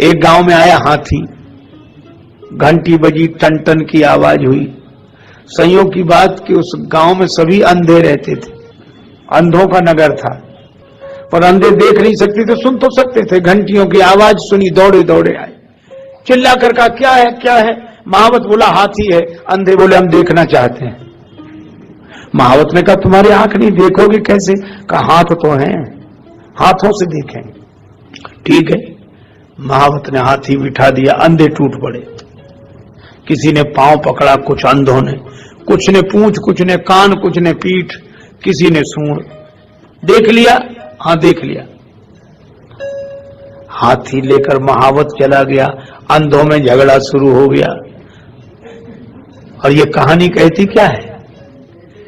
एक गांव में आया हाथी, घंटी बजी, टन टन की आवाज हुई। संयोग की बात कि उस गांव में सभी अंधे रहते थे, अंधों का नगर था, पर अंधे देख नहीं सकते थे, सुन तो सकते थे। घंटियों की आवाज सुनी, दौड़े दौड़े आए, चिल्ला कर कहा क्या है क्या है। महावत बोला हाथी है। अंधे बोले हम देखना चाहते हैं। महावत ने कहा तुम्हारी आंख नहीं, देखोगे कैसे? कहा हाथ तो हैं, हाथों से देखेंगे। ठीक है, महावत ने हाथी बिठा दिया। अंधे टूट पड़े, किसी ने पांव पकड़ा, कुछ अंधों ने, कुछ ने पूंछ, कुछ ने कान, कुछ ने पीठ, किसी ने सूंड। देख लिया? हाँ देख लिया। हाथी लेकर महावत चला गया, अंधों में झगड़ा शुरू हो गया। और ये कहानी कहती क्या है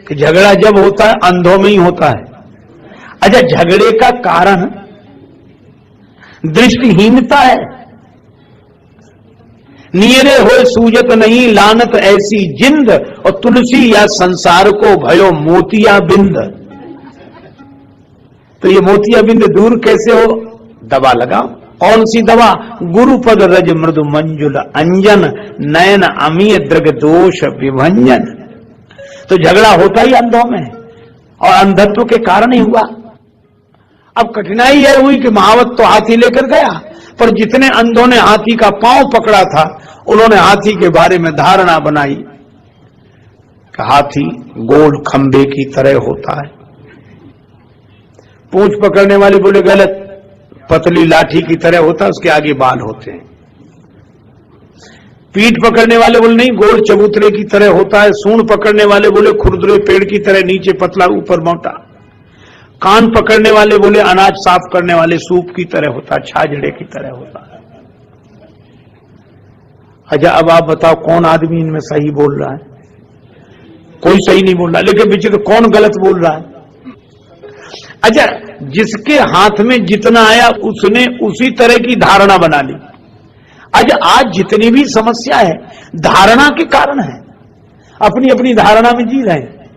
कि झगड़ा जब होता है अंधों में ही होता है। अच्छा, झगड़े का कारण दृष्टिहीनता है। नियरे हो सूजत नहीं लानत ऐसी जिंद, और तुलसी या संसार को भयो मोतिया बिंद। तो ये मोतिया बिंद दूर कैसे हो? दवा लगाओ। कौन सी दवा? गुरुपद रज मृदु मंजुल अंजन, नयन अमीय दृग दोष विभंजन। तो झगड़ा होता ही अंधों में, और अंधत्व के कारण ही हुआ। अब कठिनाई यह हुई कि महावत तो हाथी लेकर गया, पर जितने अंधों ने हाथी का पांव पकड़ा था, उन्होंने हाथी के बारे में धारणा बनाई कि हाथी गोल खंबे की तरह होता है। पूंछ पकड़ने वाले बोले गलत, पतली लाठी की तरह होता है, उसके आगे बाल होते हैं। पीठ पकड़ने वाले बोले नहीं, गोल चबूतरे की तरह होता है। सूंड पकड़ने वाले बोले खुरदुरे पेड़ की तरह, नीचे पतला ऊपर मोटा। कान पकड़ने वाले बोले अनाज साफ करने वाले सूप की तरह होता है, छाजड़े की तरह होता है। अच्छा, अब आप बताओ कौन आदमी इनमें सही बोल रहा है? कोई सही नहीं बोल रहा, लेकिन पीछे तो कौन गलत बोल रहा है? अच्छा, जिसके हाथ में जितना आया उसने उसी तरह की धारणा बना ली। अच्छा, आज जितनी भी समस्या है धारणा के कारण है, अपनी अपनी धारणा में जी रहे हैं,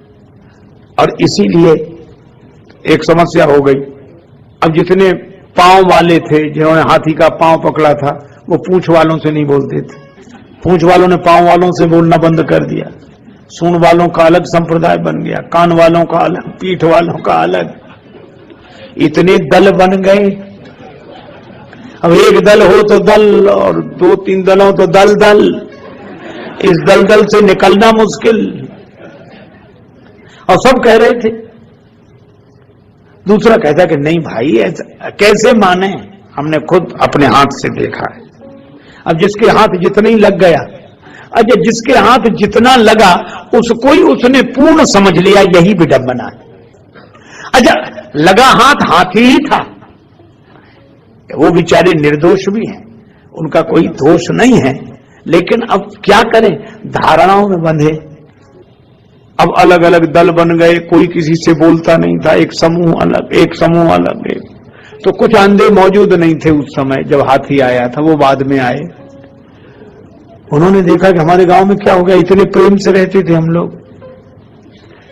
और इसीलिए एक समस्या हो गई। अब जितने पांव वाले थे, जिन्होंने हाथी का पांव पकड़ा था, वो पूंछ वालों से नहीं बोलते थे। पूंछ वालों ने पांव वालों से बोलना बंद कर दिया। सूंड वालों का अलग संप्रदाय बन गया, कान वालों का अलग, पीठ वालों का अलग। इतने दल बन गए। अब एक दल हो तो दल, और दो तीन दल हो तो दल दल। इस दलदल से निकलना मुश्किल। और सब कह रहे थे, दूसरा कहता कि नहीं भाई ऐसा कैसे माने, हमने खुद अपने हाथ से देखा है। अब जिसके हाथ जितना ही लग गया, अच्छा जिसके हाथ जितना लगा उसको ही उसने पूर्ण समझ लिया, यही विडंबना है। अच्छा, लगा हाथ हाथी ही था, वो बेचारे निर्दोष भी हैं, उनका कोई दोष नहीं है, लेकिन अब क्या करें, धारणाओं में बंधे। अब अलग अलग दल बन गए, कोई किसी से बोलता नहीं था, एक समूह अलग, एक समूह अलग। तो कुछ अंधे मौजूद नहीं थे उस समय जब हाथी आया था, वो बाद में आए। उन्होंने देखा कि हमारे गांव में क्या हो गया, इतने प्रेम से रहते थे हम लोग।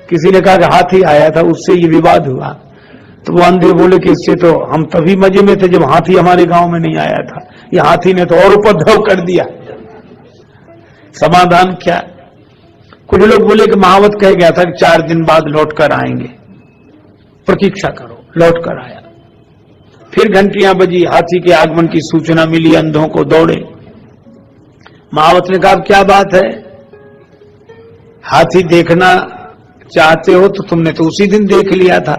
किसी ने कहा कि हाथी आया था, उससे ये विवाद हुआ। तो वो अंधे बोले कि इससे तो हम तभी मजे में थे जब हाथी हमारे गांव में नहीं आया था, ये हाथी ने तो और उपद्रव कर दिया। समाधान क्या? कुछ लोग बोले कि महावत कह गया था कि 4 दिन बाद लौट कर आएंगे, प्रतीक्षा करो। लौट कर आया, फिर घंटियां बजी, हाथी के आगमन की सूचना मिली, अंधों को दौड़े। महावत ने कहा क्या बात है, हाथी देखना चाहते हो तो तुमने तो उसी दिन देख लिया था।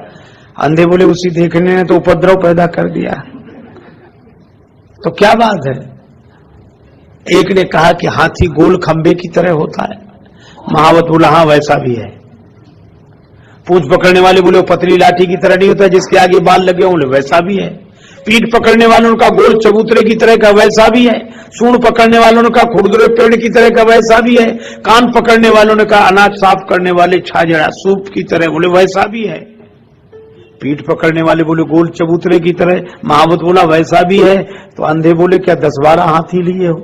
अंधे बोले उसी देखने ने तो उपद्रव पैदा कर दिया, तो क्या बात है? एक ने कहा कि हाथी गोल खंबे की तरह होता है। महावत बोला हाँ वैसा भी है। पूंछ पकड़ने वाले बोले पतली लाठी की तरह नहीं होता, जिसके आगे बाल लगे होंगे, वैसा भी है। पीठ पकड़ने वालों का गोल चबूतरे की तरह का, वैसा भी है। सूंड पकड़ने वालों ने कहा खुरदुरे पेड़ की तरह का, वैसा भी है। कान पकड़ने वालों ने कहा अनाज साफ करने वाले छाजड़ा सूप की तरह, बोले वैसा भी है। पीठ पकड़ने वाले बोले गोल चबूतरे की तरह। महावत बोला वैसा भी है। तो अंधे बोले क्या 10-12 हाथी लिए हो?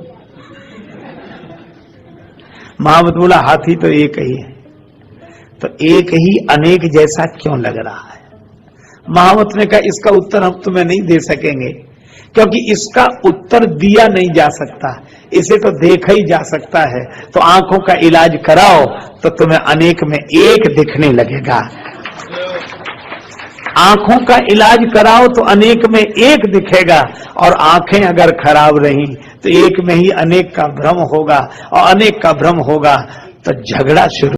महावत बोला हाथी तो एक ही है, तो एक ही अनेक जैसा क्यों लग रहा है? महावत ने कहा इसका उत्तर हम तुम्हें नहीं दे सकेंगे, क्योंकि इसका उत्तर दिया नहीं जा सकता, इसे तो देखा ही जा सकता है। तो आंखों का इलाज कराओ तो तुम्हें अनेक में एक दिखने लगेगा। आंखों का इलाज कराओ तो अनेक में एक दिखेगा, और आंखें अगर खराब रही तो एक में ही अनेक का भ्रम होगा, और अनेक का भ्रम होगा तो झगड़ा शुरू